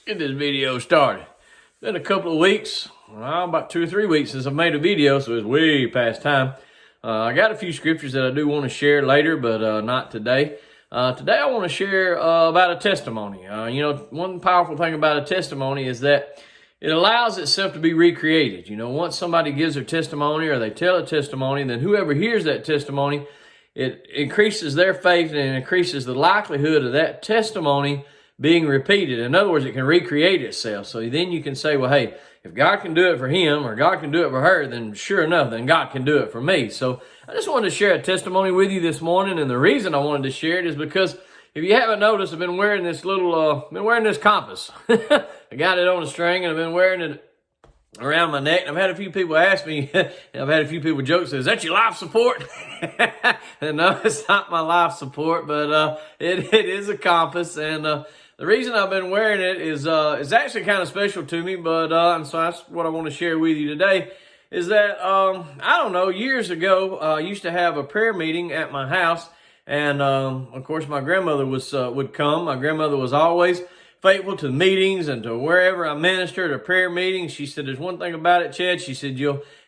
Get this video started. It's been a couple of weeks, about 2 or 3 weeks since I made a video, so it's way past time. I got a few scriptures that I do want to share later, but not today. Today I want to share about a testimony. One powerful thing about a testimony is that it allows itself to be recreated. Once somebody gives their testimony or they tell a testimony, then whoever hears that testimony, it increases their faith and it increases the likelihood of that testimony being repeated. In other words, it can recreate itself. So then you can say, well, hey, if God can do it for him or God can do it for her, then sure enough, then God can do it for me. So I just wanted to share a testimony with you this morning. And the reason I wanted to share it is because if you haven't noticed, I've been wearing this this compass. I got it on a string and I've been wearing it around my neck. And I've had a few people ask me, I've had a few people joke, say, is that your life support? And no, it's not my life support, but it is a compass. And the reason I've been wearing it is it's actually kind of special to me, but and so that's what I want to share with you today, is that, I don't know, years ago, I used to have a prayer meeting at my house, and of course my grandmother would come. My grandmother was always faithful to meetings and to wherever I ministered or prayer meetings. She said, there's one thing about it, Chad. She said,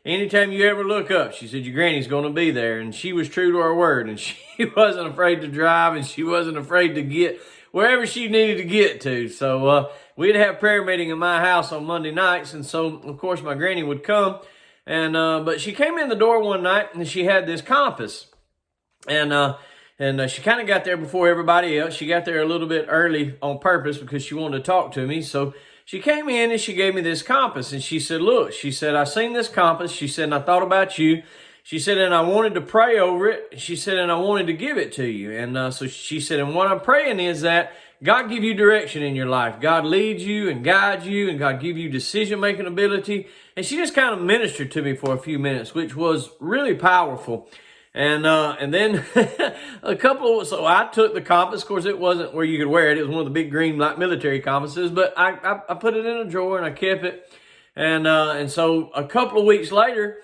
anytime you ever look up, she said, your granny's going to be there. And she was true to her word, and she wasn't afraid to drive, and she wasn't afraid to get wherever she needed to get to. So we'd have prayer meeting in my house on Monday nights, and so of course my granny would come, and but she came in the door one night and she had this compass, and she kind of got there before everybody else. She got there a little bit early on purpose because she wanted to talk to me. So she came in and she gave me this compass, and she said, look, she said, I seen this compass. She said, and I thought about you. She said, and I wanted to pray over it. She said, and I wanted to give it to you. And so she said, and what I'm praying is that God give you direction in your life. God leads you and guides you, and God give you decision-making ability. And she just kind of ministered to me for a few minutes, which was really powerful. And then so I took the compass. Of course, it wasn't where you could wear it. It was one of the big green like military compasses, but I put it in a drawer and I kept it. And so a couple of weeks later,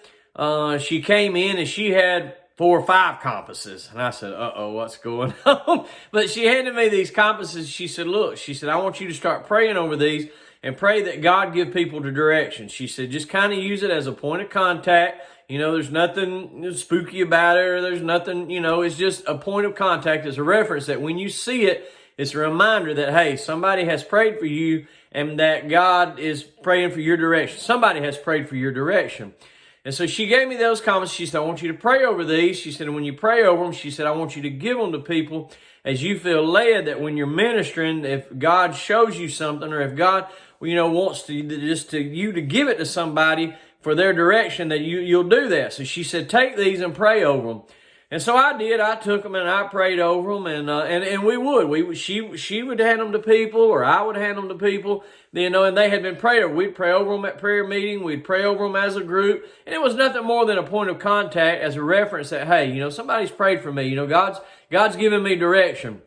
she came in and she had 4 or 5 compasses. And I said, uh-oh, what's going on? But she handed me these compasses. She said, look, she said, I want you to start praying over these and pray that God give people the direction. She said, just kind of use it as a point of contact. There's nothing spooky about it, or there's nothing, it's just a point of contact. It's a reference that when you see it, it's a reminder that, hey, somebody has prayed for you and that God is praying for your direction. Somebody has prayed for your direction. And so she gave me those comments. She said, I want you to pray over these. She said, and when you pray over them, she said, I want you to give them to people as you feel led, that when you're ministering, if God shows you something, or if God, wants to you to give it to somebody for their direction, that you'll do that. So she said, take these and pray over them. And so I did. I took them and I prayed over them, and we would. She would hand them to people, or I would hand them to people. And they had been prayed over. We'd pray over them at prayer meeting. We'd pray over them as a group, and it was nothing more than a point of contact as a reference that, hey, somebody's prayed for me. God's given me direction.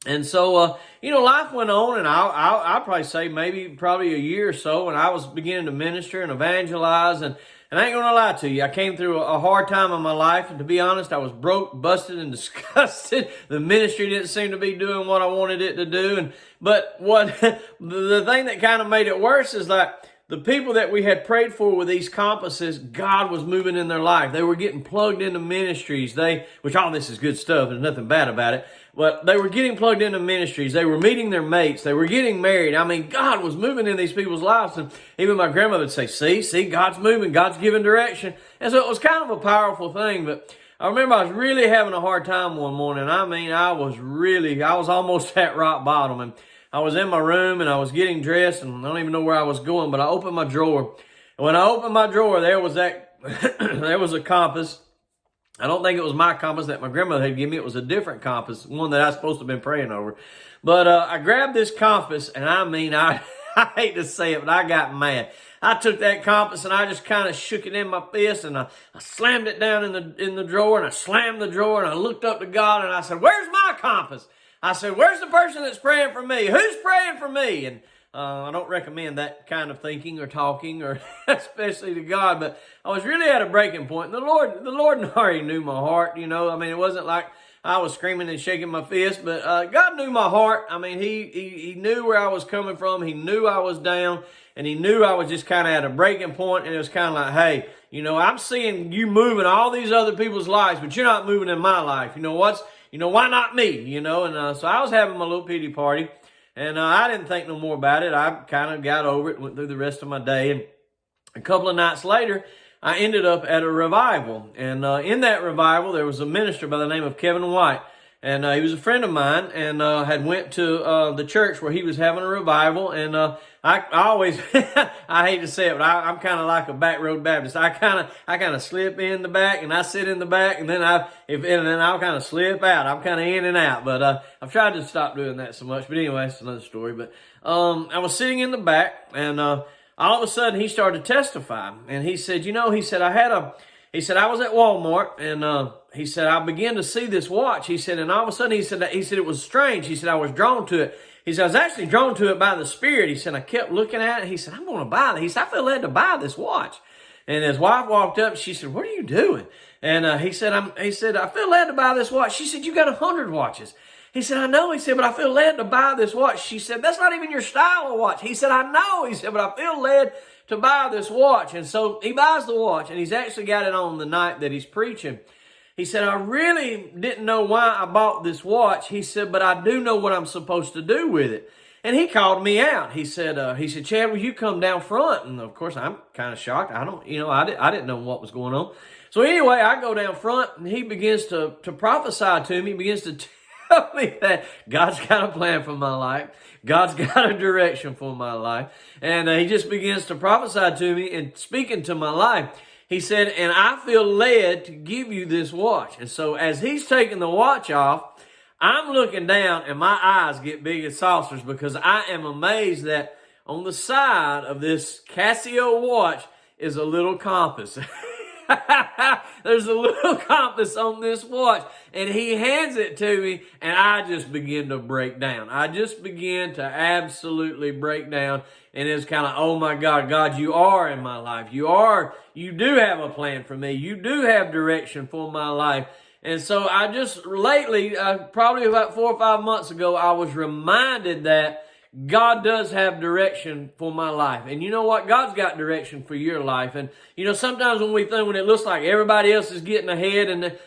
And so, life went on, and I'll probably say probably a year or so, and I was beginning to minister and evangelize, and I ain't going to lie to you, I came through a hard time in my life, and to be honest, I was broke, busted, and disgusted. The ministry didn't seem to be doing what I wanted it to do, but the thing that kind of made it worse is like, the people that we had prayed for with these compasses, God was moving in their life. They were getting plugged into ministries. Which all this is good stuff, there's nothing bad about it. But they were getting plugged into ministries. They were meeting their mates. They were getting married. I mean, God was moving in these people's lives. And even my grandmother would say, see, God's moving. God's giving direction. And so it was kind of a powerful thing. But I remember I was really having a hard time one morning. I mean, I was almost at rock bottom. And I was in my room and I was getting dressed, and I don't even know where I was going, but I opened my drawer. And when I opened my drawer, there was there was a compass. I don't think it was my compass that my grandmother had given me. It was a different compass, one that I was supposed to have been praying over. But I grabbed this compass, and I mean, I hate to say it, but I got mad. I took that compass and I just kind of shook it in my fist, and I slammed it down in the drawer, and I slammed the drawer, and I looked up to God and I said, where's my compass? I said, where's the person that's praying for me? Who's praying for me? And I don't recommend that kind of thinking or talking, or especially to God, but I was really at a breaking point. And the Lord already knew my heart, it wasn't like I was screaming and shaking my fist, but God knew my heart. I mean, he knew where I was coming from. He knew I was down, and he knew I was just kind of at a breaking point, and it was kind of like, hey, you know, I'm seeing you moving all these other people's lives, but you're not moving in my life. You know, why not me? You know, and so I was having my little pity party, and I didn't think no more about it. I kind of got over it, went through the rest of my day, and a couple of nights later, I ended up at a revival. And in that revival, there was a minister by the name of Kevin White. And he was a friend of mine, and had went to the church where he was having a revival. And I always, I hate to say it, but I'm kind of like a back road Baptist. I kind of slip in the back, and I sit in the back, and then I'll kind of slip out. I'm kind of in and out. But I've tried to stop doing that so much. But anyway, it's another story. But I was sitting in the back, and all of a sudden he started to testify. And he said, I was at Walmart, and he said, I began to see this watch. He said, and all of a sudden he said it was strange. He said, I was drawn to it. He said, I was actually drawn to it by the Spirit. He said, I kept looking at it. He said, I'm going to buy it. He said, I feel led to buy this watch. And his wife walked up. She said, what are you doing? And he said, I feel led to buy this watch. She said, you got 100 watches. He said, I know. He said, but I feel led to buy this watch. She said, that's not even your style of watch. He said, I know. He said, but I feel led to buy this watch. And so he buys the watch, and he's actually got it on the night that he's preaching. He said, I really didn't know why I bought this watch. He said, but I do know what I'm supposed to do with it. And he called me out. He said, Chad, will you come down front? And of course, I'm kind of shocked. I didn't know what was going on. So anyway, I go down front, and he begins to prophesy to me. He begins to tell me that God's got a plan for my life. God's got a direction for my life. And he just begins to prophesy to me and speak into my life. He said, and I feel led to give you this watch. And so as he's taking the watch off, I'm looking down, and my eyes get big as saucers, because I am amazed that on the side of this Casio watch is a little compass. There's a little compass on this watch, and he hands it to me, and I just begin to break down. I just begin to absolutely break down, and it's kind of, oh my God, God, you are in my life. You do have a plan for me. You do have direction for my life. And so I just lately, probably about 4 or 5 months ago, I was reminded that God does have direction for my life. And you know what? God's got direction for your life. And, sometimes when it looks like everybody else is getting ahead, and,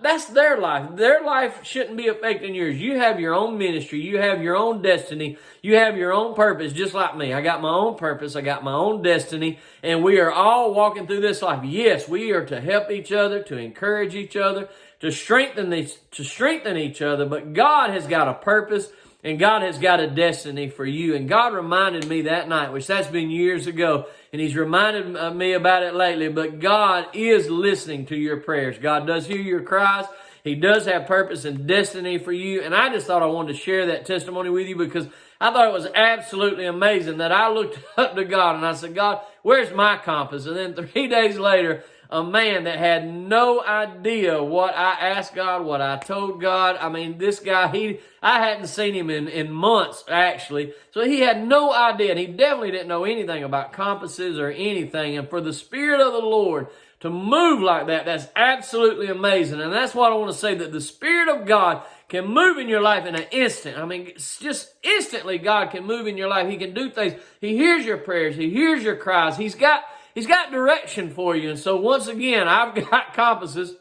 that's their life. Their life shouldn't be affecting yours. You have your own ministry. You have your own destiny. You have your own purpose, just like me. I got my own purpose. I got my own destiny. And we are all walking through this life. Yes, we are to help each other, to encourage each other, to strengthen each other. But God has got a purpose, and God has got a destiny for you. And God reminded me that night, which that's been years ago, and He's reminded me about it lately. But God is listening to your prayers. God does hear your cries. He does have purpose and destiny for you. And I just thought I wanted to share that testimony with you, because I thought it was absolutely amazing that I looked up to God and I said, God, where's my compass? And then 3 days later, a man that had no idea what I asked God, what I told God. I mean, this guy, I hadn't seen him in months, actually. So he had no idea, and he definitely didn't know anything about compasses or anything. And for the Spirit of the Lord to move like that, that's absolutely amazing. And that's what I want to say, that the Spirit of God can move in your life in an instant. I mean, it's just instantly God can move in your life. He can do things. He hears your prayers. He hears your cries. He's got direction for you. And so once again, I've got compasses,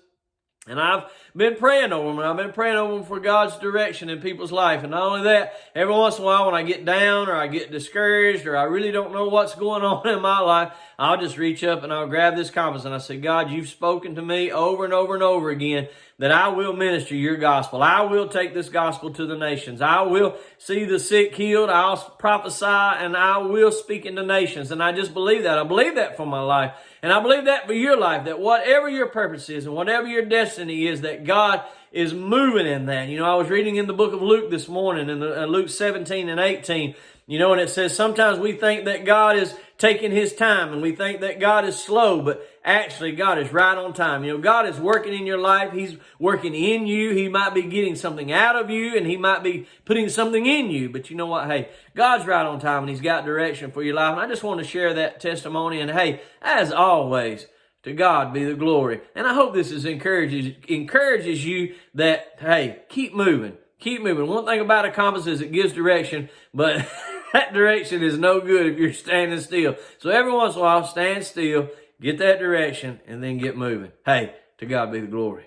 and I've been praying over them, and I've been praying over them for God's direction in people's life. And not only that, every once in a while when I get down or I get discouraged or I really don't know what's going on in my life, I'll just reach up and I'll grab this compass and I say, God, you've spoken to me over and over and over again that I will minister your gospel. I will take this gospel to the nations. I will see the sick healed. I'll prophesy, and I will speak in the nations. And I just believe that. I believe that for my life. And I believe that for your life, that whatever your purpose is and whatever your destiny is, that God is moving in that. I was reading in the book of Luke this morning, in Luke 17 and 18, and it says sometimes we think that God is taking His time, and we think that God is slow, but actually God is right on time. God is working in your life. He's working in you. He might be getting something out of you, and He might be putting something in you. But you know what? Hey, God's right on time, and He's got direction for your life. And I just want to share that testimony. And hey, as always, To God be the glory. And I hope this encourages you that, hey, keep moving. Keep moving. One thing about a compass is it gives direction, but that direction is no good if you're standing still. So every once in a while, stand still, get that direction, and then get moving. Hey, to God be the glory.